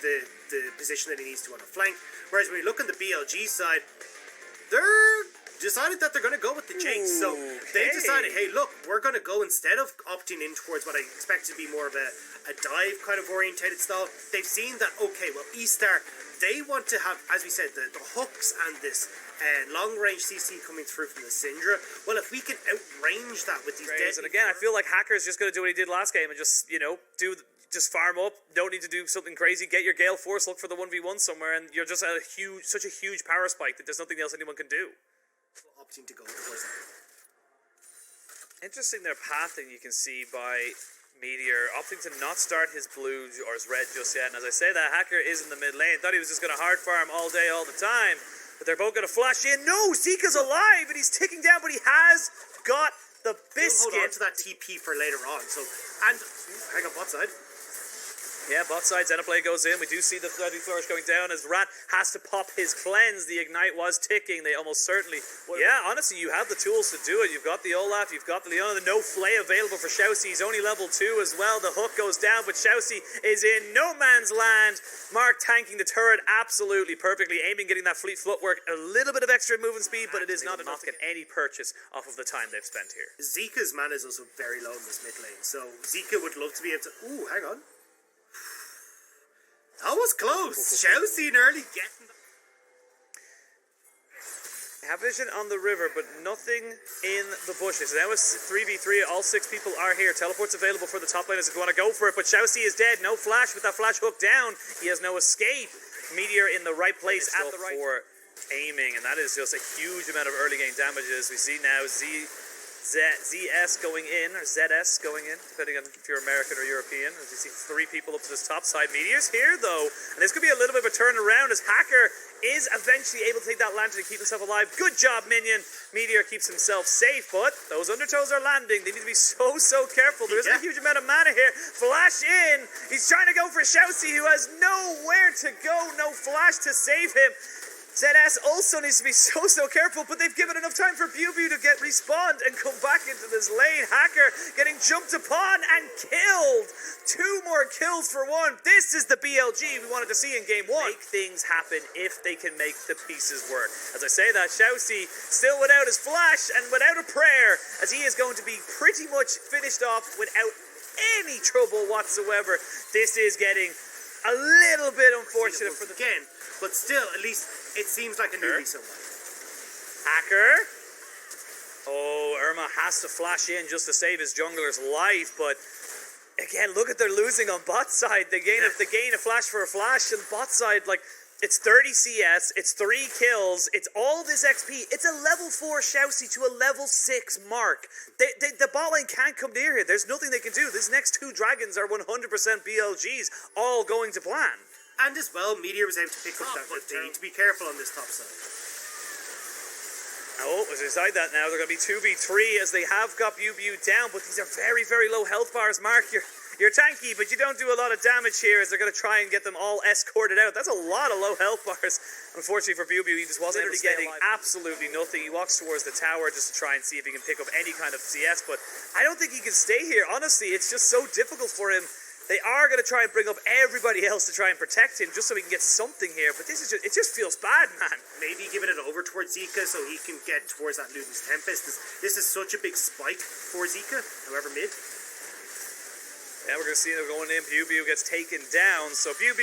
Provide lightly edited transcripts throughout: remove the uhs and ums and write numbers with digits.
the position that he needs to on the flank. Whereas when you look on the BLG side, they're decided that they're going to go with the Jinx. So they decided, hey, look, we're going to go, instead of opting in towards what I expect to be more of a dive kind of orientated style, they've seen that, okay, well, E-Star, they want to have, as we said, the hooks and this long-range CC coming through from the Syndra. Well, if we can outrange that with these dead... And again, I feel like Hacker's just going to do what he did last game and just, you know, just farm up. Don't need to do something crazy. Get your Gale Force, look for the 1v1 somewhere, and you're just at such a huge power spike that there's nothing else anyone can do. Opting to go towards that. Interesting their pathing you can see by Meteor, opting to not start his blue or his red just yet. And as I say that, Hacker is in the mid lane. Thought he was just going to hard farm all day, all the time. But they're both going to flash in. No, Zika's alive and he's ticking down, but he has got the biscuit. He'll hold on to that TP for later on. So, and hang on, bot side. Yeah, bot side, Xenoplay goes in. We do see the Bloody Flourish going down as Rat has to pop his cleanse. The Ignite was ticking. They almost certainly... Yeah, honestly, you have the tools to do it. You've got the Olaf, you've got the Leona, the no flay available for Shousey. He's only level 2 as well. The hook goes down, but Shousey is in no man's land. Mark tanking the turret absolutely perfectly. Aiming, getting that fleet footwork. A little bit of extra movement speed, but it is not enough to get any purchase off of the time they've spent here. Zika's mana is also very low in this mid lane, so Zika would love to be able to... Ooh, hang on. That was close. Chelsea early getting... Have vision on the river, but nothing in the bushes. Now it's 3v3. All 6 people are here. Teleport's available for the top laners if you want to go for it, but Shousey is dead. No flash with that flash hook down. He has no escape. Meteor in the right place at the right for aiming, and that is just a huge amount of early game damages. We see now ZS going in, or ZS going in, depending on if you're American or European. As you see 3 people up to this top side. Meteor's here, though, and this could be a little bit of a turnaround as Hacker is eventually able to take that lantern to keep himself alive. Good job, Minion. Meteor keeps himself safe, but those undertows are landing. They need to be so careful. There isn't a huge amount of mana here. Flash in. He's trying to go for Shousey, who has nowhere to go. No flash to save him. ZS also needs to be so careful, but they've given enough time for Bew to get respawned and come back into this lane. Hacker getting jumped upon and killed. 2 more kills for 1. This is the BLG we wanted to see in game 1. Make things happen if they can make the pieces work. As I say that, Shousey still without his flash and without a prayer, as he is going to be pretty much finished off without any trouble whatsoever. This is getting a little bit unfortunate for the game, but still, at least it seems like a newbie somewhat. Hacker. Oh, Irma has to flash in just to save his jungler's life, but again, look at they're losing on bot side. They gain a flash for a flash, and bot side, like, it's 30 CS, it's 3 kills, it's all this XP. It's a level 4 Shousey to a level 6 Mark. The bot lane can't come near here. There's nothing they can do. These next 2 dragons are 100% BLGs, all going to plan. And as well, Meteor was able to pick up that. They need to be careful on this top side. Oh, as inside that now, they're going to be 2v3 as they have got Bew down, but these are very low health bars. Mark, you're tanky, but you don't do a lot of damage here as they're going to try and get them all escorted out. That's a lot of low health bars. Unfortunately for Bew, he just wasn't able to getting absolutely nothing. He walks towards the tower just to try and see if he can pick up any kind of CS, but I don't think he can stay here. Honestly, it's just so difficult for him. They are going to try and bring up everybody else to try and protect him just so he can get something here. But this is it just feels bad, man. Maybe giving it over towards Zika so he can get towards that Luden's Tempest. This is such a big spike for Zika, however mid. Yeah, we're going to see them going in. Bew gets taken down. So Bew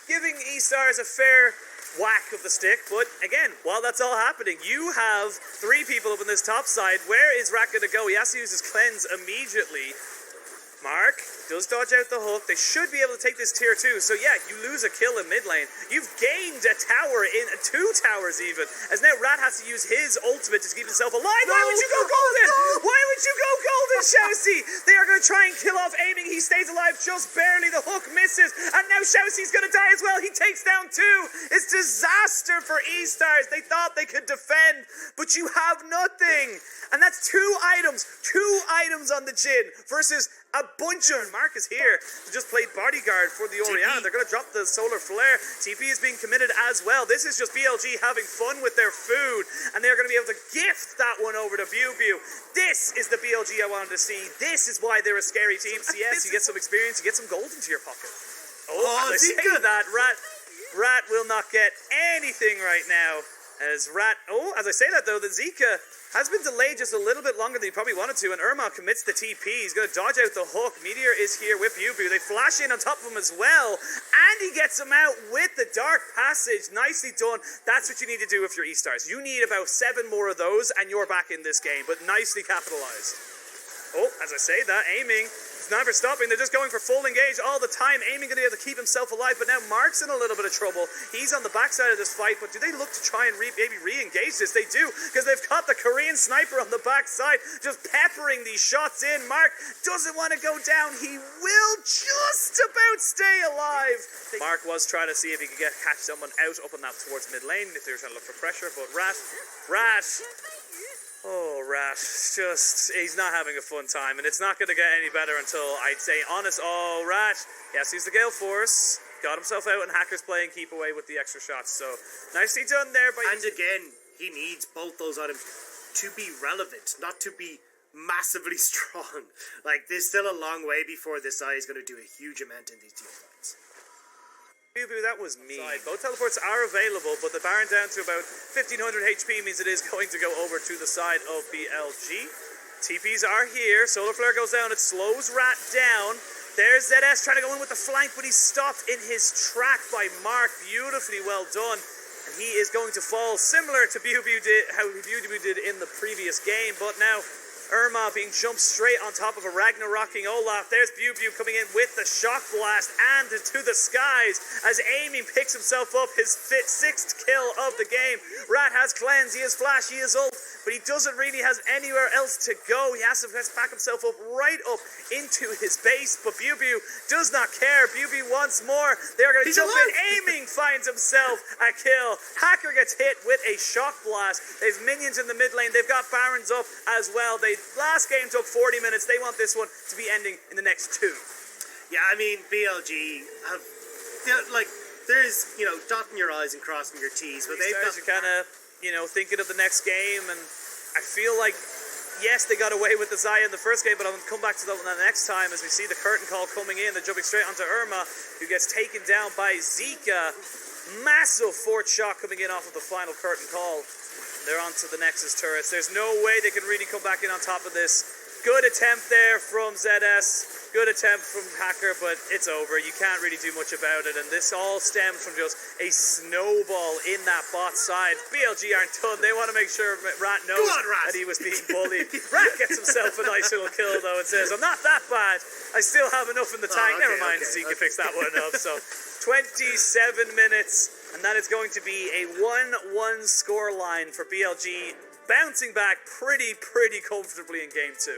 giving E-Stars a fair whack of the stick. But again, while that's all happening, you have 3 people up on this top side. Where is Rat going to go? He has to use his cleanse immediately. Mark does dodge out the hook. They should be able to take this tier 2. So yeah, you lose a kill in mid lane. You've gained a tower in 2 towers even. As now Rat has to use his ultimate to keep himself alive. Why would you go golden? Why would you go golden, Shousey? They are going to try and kill off aiming. He stays alive just barely. The hook misses. And now Shousey's going to die as well. He takes down 2. It's disaster for E-Stars. They thought they could defend, but you have nothing. And that's 2 items. 2 items on the Jhin versus a bunch of... Mark is here to just play bodyguard for the Orianna. They're going to drop the solar flare. TP is being committed as well. This is just BLG having fun with their food, and they're going to be able to gift that one over to Bew. This is the BLG I wanted to see. This is why they're a scary team. CS, you get some experience, you get some gold into your pocket. Oh, as I say that, Rat will not get anything right now. As I say that though, the Zika has been delayed just a little bit longer than he probably wanted to, and Irma commits the TP. He's going to dodge out the hook. Meteor is here with Bubu. They flash in on top of him as well, and he gets him out with the Dark Passage. Nicely done. That's what you need to do with your E-Stars. You need about 7 more of those, and you're back in this game, but nicely capitalized. Oh, as I say that, aiming. It's never stopping. They're just going for full engage all the time. Aiming going to be able to keep himself alive, but now Mark's in a little bit of trouble. He's on the backside of this fight, but do they look to try and maybe re-engage this? They do, because they've caught the Korean sniper on the backside, just peppering these shots in. Mark doesn't want to go down. He will just about stay alive. Mark was trying to see if he could catch someone out up on that towards mid lane, if they were trying to look for pressure, but Rat. Oh, Rat, he's not having a fun time, and it's not going to get any better until, I'd say, honest. Oh, Rat, yes, he's the Gale Force, got himself out, and Hacker's playing keep away with the extra shots, so nicely done there. And again, he needs both those items to be relevant, not to be massively strong. Like, there's still a long way before this eye is going to do a huge amount in these team fights. That was me. Both teleports are available, but the Baron down to about 1500 HP means it is going to go over to the side of BLG. TPs are here. Solar Flare goes down. It slows Rat down. There's ZS trying to go in with the flank, but he's stopped in his track by Mark. Beautifully well done. And he is going to fall similar to how Bubu did in the previous game, but now Irma being jumped straight on top of a Ragnarocking Olaf. There's Bubu coming in with the Shock Blast and to the skies as Aiming picks himself up his 6th kill of the game. Rat has cleanse, he has flash, he has ult, but he doesn't really have anywhere else to go. He has to pack himself up right up into his base, but Bubu does not care. Bubu wants more. They're going to jump in. Aiming finds himself a kill. Hacker gets hit with a Shock Blast. There's minions in the mid lane. They've got Barons up as well. Last game took 40 minutes. They want this one to be ending in the next 2. Yeah, I mean, BLG have, there's, dotting your I's and crossing your T's, but they've got... kind of, thinking of the next game, and I feel like, yes, they got away with the Zaya in the first game, but I'm going to come back to that one the next time as we see the curtain call coming in. They're jumping straight onto Irma, who gets taken down by Zika. Massive 4th shot coming in off of the final curtain call. They're onto the Nexus turrets. There's no way they can really come back in on top of this. Good attempt there from ZS. Good attempt from Hacker, but it's over. You can't really do much about it, and this all stems from just a snowball in that bot side. BLG aren't done. They want to make sure Rat knows that he was being bullied. Rat gets himself a nice little kill, though, and says, I'm not that bad. I still have enough in the tank. Never mind, Zeke can fix that one up. So 27 minutes, and that is going to be a 1-1 score line for BLG, bouncing back pretty comfortably in game 2.